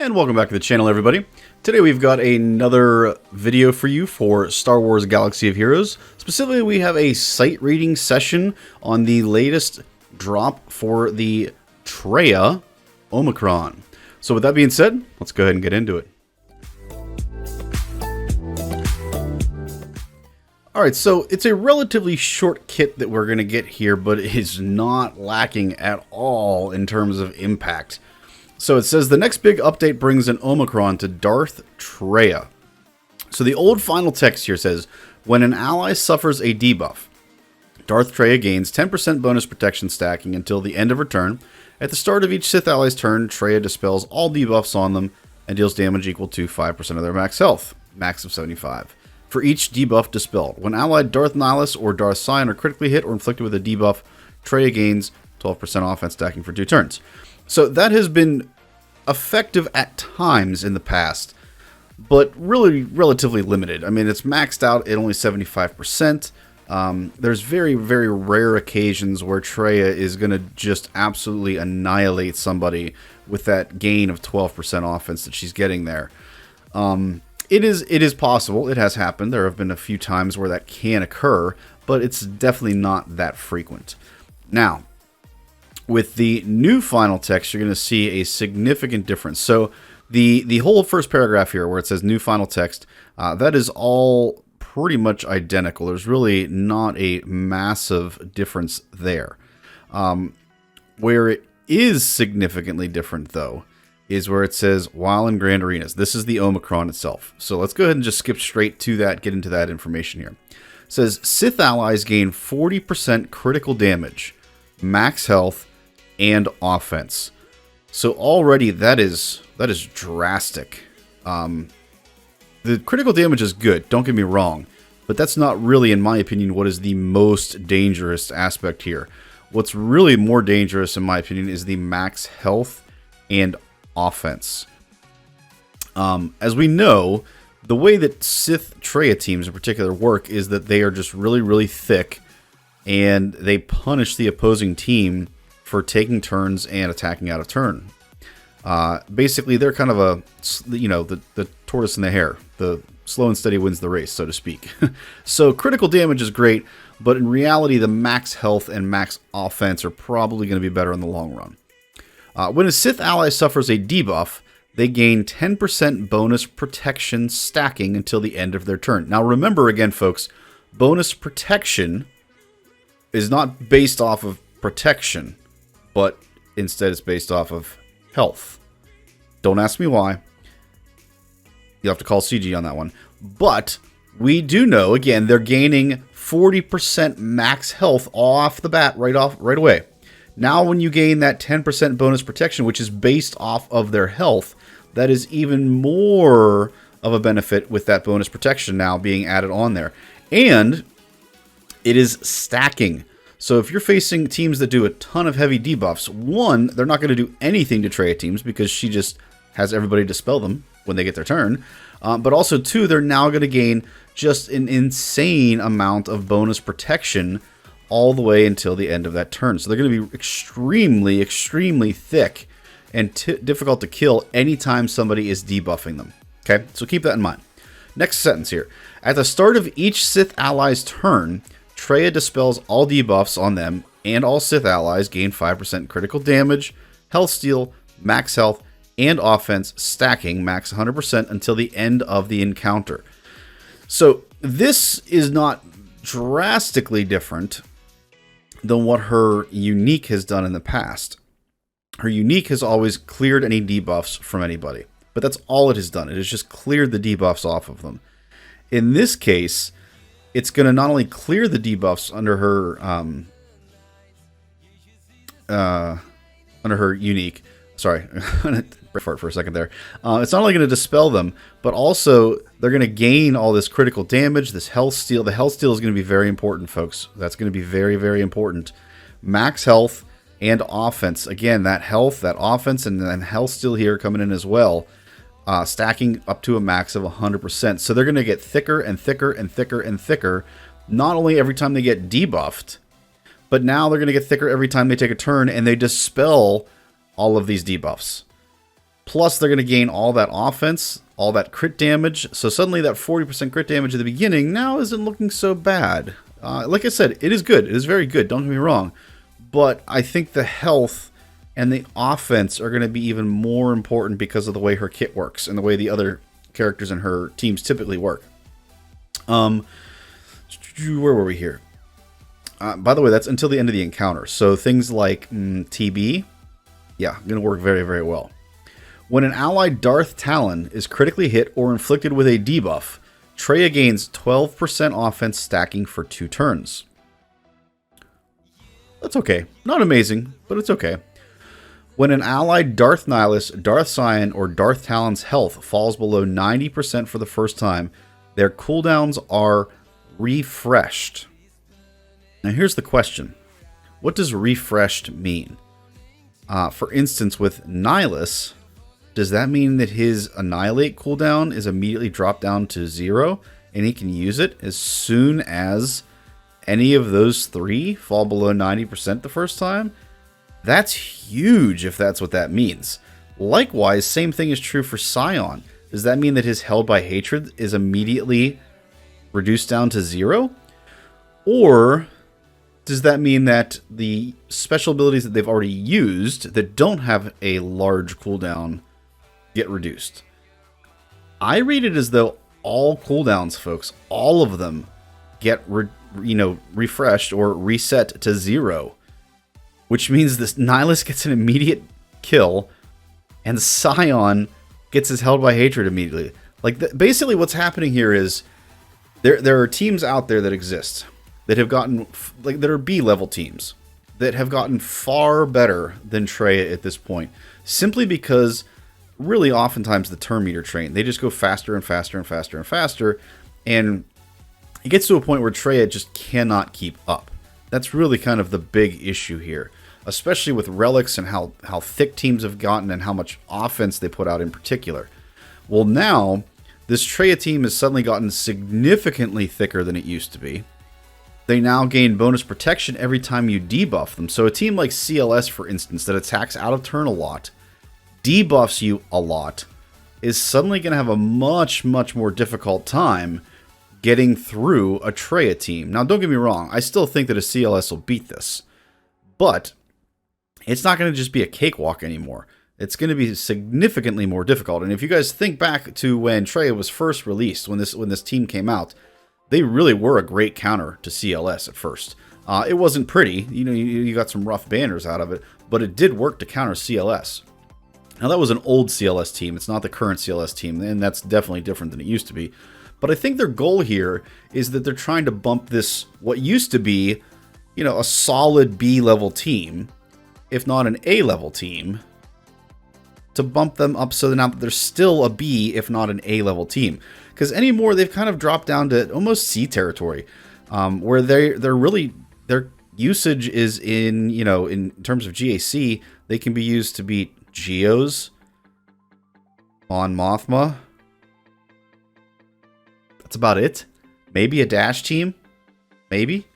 And welcome back to the channel, everybody. Today we've got another video for you for Star Wars Galaxy of Heroes. Specifically, we have a sight reading session on the latest drop for the Traya Omicron. So with that being said, let's go ahead and get into it. Alright, so it's a relatively short kit that we're going to get here, but it is not lacking at all in terms of impact. So it says the next big update brings an Omicron to Darth Traya. So the old final text here says, when an ally suffers a debuff, Darth Traya gains 10% bonus protection stacking until the end of her turn. At the start of each Sith ally's turn, Traya dispels all debuffs on them and deals damage equal to 5% of their max health, max of 75. For each debuff dispelled. When allied Darth Nihilus or Darth Sion are critically hit or inflicted with a debuff, Traya gains 12% offense stacking for 2 turns. So that has been effective at times in the past, but really relatively limited. I mean, it's maxed out at only 75%. There's very, very rare occasions where Traya is going to just absolutely annihilate somebody with that gain of 12% offense that she's getting there. It is possible. It has happened. There have been a few times where that can occur, but it's definitely not that frequent. Now, with the new final text, you're going to see a significant difference. So the whole first paragraph here where it says new final text, that is all pretty much identical. There's really not a massive difference there. Where it is significantly different, though, is where it says while in Grand Arenas. This is the Omicron itself. So let's go ahead and just skip straight to that, get into that information here. It says Sith allies gain 40% critical damage, max health, and offense. So already that is drastic. The critical damage is good, don't get me wrong, but that's not really, in my opinion, what is the most dangerous aspect here. What's really more dangerous, in my opinion, is the max health and offense. As we know, the way that Sith Traya teams in particular work is that they are just really, really thick, and they punish the opposing team for taking turns and attacking out of turn. Basically, they're kind of a, the tortoise and the hare. The slow and steady wins the race, so to speak. So critical damage is great, but in reality, the max health and max offense are probably going to be better in the long run. When a Sith ally suffers a debuff, they gain 10% bonus protection stacking until the end of their turn. Now remember again, folks, bonus protection is not based off of protection, but instead it's based off of health. Don't ask me why. You'll have to call CG on that one. But we do know, again, they're gaining 40% max health off the bat right away. Now when you gain that 10% bonus protection, which is based off of their health, that is even more of a benefit with that bonus protection now being added on there. And it is stacking. So if you're facing teams that do a ton of heavy debuffs, one, they're not going to do anything to Traya teams because she just has everybody dispel them when they get their turn. But also, two, they're now going to gain just an insane amount of bonus protection all the way until the end of that turn. So they're going to be extremely, extremely thick and difficult to kill anytime somebody is debuffing them. Okay, so keep that in mind. Next sentence here. At the start of each Sith ally's turn, Traya dispels all debuffs on them, and all Sith allies gain 5% critical damage, health steal, max health, and offense stacking max 100% until the end of the encounter. So this is not drastically different than what her unique has done in the past. Her unique has always cleared any debuffs from anybody, but that's all it has done. It has just cleared the debuffs off of them. In this case, it's going to not only clear the debuffs under her unique. Sorry, for a second there. It's not only going to dispel them, but also they're going to gain all this critical damage, this health steal. The health steal is going to be very important, folks. That's going to be very, very important. Max health and offense. Again, that health, that offense, and then health steal here coming in as well. Stacking up to a max of 100%. So they're going to get thicker and thicker and thicker and thicker, not only every time they get debuffed, but now they're going to get thicker every time they take a turn and they dispel all of these debuffs. Plus, they're going to gain all that offense, all that crit damage. So suddenly that 40% crit damage at the beginning now isn't looking so bad. Like I said, it is good. It is very good. Don't get me wrong. But I think the health and the offense are going to be even more important because of the way her kit works and the way the other characters in her teams typically work. Where were we here? By the way, that's until the end of the encounter. So things like TB, yeah, going to work very, very well. When an allied Darth Talon is critically hit or inflicted with a debuff, Traya gains 12% offense stacking for 2 turns. That's okay. Not amazing, but it's okay. When an allied Darth Nihilus, Darth Scion, or Darth Talon's health falls below 90% for the first time, their cooldowns are refreshed. Now here's the question. What does refreshed mean? For instance, with Nihilus, does that mean that his Annihilate cooldown is immediately dropped down to 0 and he can use it as soon as any of those 3 fall below 90% the first time? That's huge if that's what that means. Likewise, same thing is true for Scion. Does that mean that his Held by Hatred is immediately reduced down to 0? Or does that mean that the special abilities that they've already used that don't have a large cooldown get reduced? I read it as though all cooldowns, folks, all of them get refreshed or reset to 0, which means this Nihilus gets an immediate kill and Scion gets his Held by Hatred immediately. Like basically what's happening here is there are teams out there that exist that have gotten, like, that are B-level teams that have gotten far better than Traya at this point, simply because really oftentimes the turn meter train, they just go faster and faster and faster and faster, and it gets to a point where Traya just cannot keep up. That's really kind of the big issue here, especially with relics and how thick teams have gotten and how much offense they put out in particular. Well, now this Traya team has suddenly gotten significantly thicker than it used to be. They now gain bonus protection every time you debuff them. So a team like CLS, for instance, that attacks out of turn a lot, debuffs you a lot, is suddenly going to have a much, much more difficult time getting through a Traya team. Now, don't get me wrong. I still think that a CLS will beat this. But it's not going to just be a cakewalk anymore. It's going to be significantly more difficult. And if you guys think back to when Traya was first released, when this team came out, they really were a great counter to CLS at first. It wasn't pretty. You got some rough banners out of it, but it did work to counter CLS. Now, that was an old CLS team. It's not the current CLS team, and that's definitely different than it used to be. But I think their goal here is that they're trying to bump this, what used to be, a solid B-level team, if not an A-level team, to bump them up so that now they're still a B, if not an A-level team. Because anymore, they've kind of dropped down to almost C territory, where they're really, their usage is in terms of GAC, they can be used to beat Geos on Mothma. That's about it. Maybe a dash team. Maybe.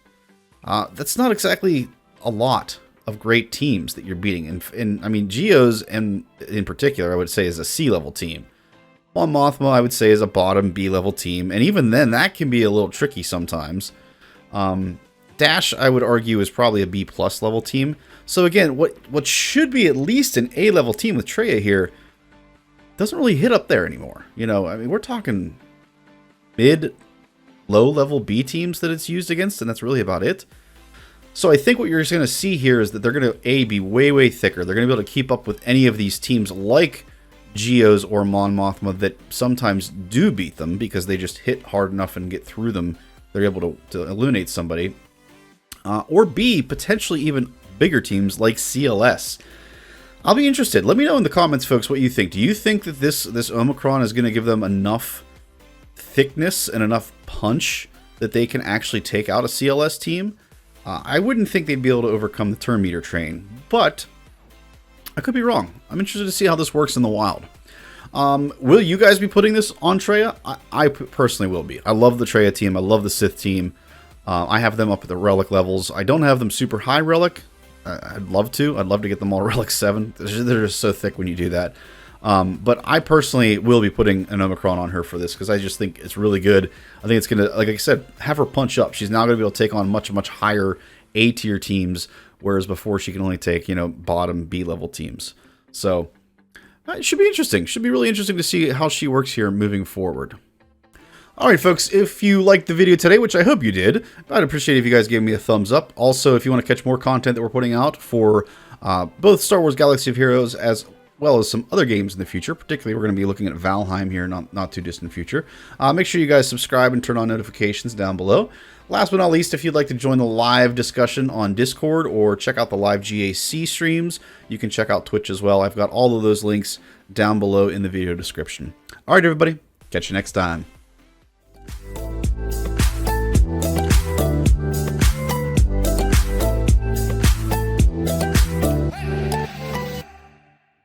That's not exactly a lot of great teams that you're beating. And I mean, Geos, and in particular, I would say is a C-level team. On Mothma, I would say is a bottom B-level team. And even then, that can be a little tricky sometimes. Dash, I would argue, is probably a B-plus level team. So again, what should be at least an A-level team with Traya here doesn't really hit up there anymore. I mean, we're talking mid, low-level B teams that it's used against, and that's really about it. So I think what you're just going to see here is that they're going to, be way, way thicker. They're going to be able to keep up with any of these teams like Geos or Mon Mothma that sometimes do beat them because they just hit hard enough and get through them. They're able to eliminate somebody. Or B, potentially even bigger teams like CLS. I'll be interested. Let me know in the comments, folks, what you think. Do you think that this Omicron is going to give them enough thickness and enough punch that they can actually take out a CLS team? I wouldn't think they'd be able to overcome the turn meter train, but I could be wrong. I'm interested to see how this works in the wild. Will you guys be putting this on Traya? I personally will be. I love the Traya team. I love the Sith team. I have them up at the relic levels. I don't have them super high relic. I'd love to. I'd love to get them all relic 7. They're just so thick when you do that. But I personally will be putting an Omicron on her for this because I just think it's really good. I think it's going to, like I said, have her punch up. She's now going to be able to take on much, much higher A tier teams, whereas before she can only take, bottom B level teams. So it should be interesting. Should be really interesting to see how she works here moving forward. Alright folks, if you liked the video today, which I hope you did, I'd appreciate it if you guys gave me a thumbs up. Also, if you want to catch more content that we're putting out for both Star Wars Galaxy of Heroes as well as some other games in the future, particularly we're going to be looking at Valheim here not too distant future, make sure you guys subscribe and turn on notifications down below. Last but not least, if you'd like to join the live discussion on Discord or check out the live GAC streams, you can check out Twitch as well. I've got all of those links down below in the video description. Alright everybody, catch you next time.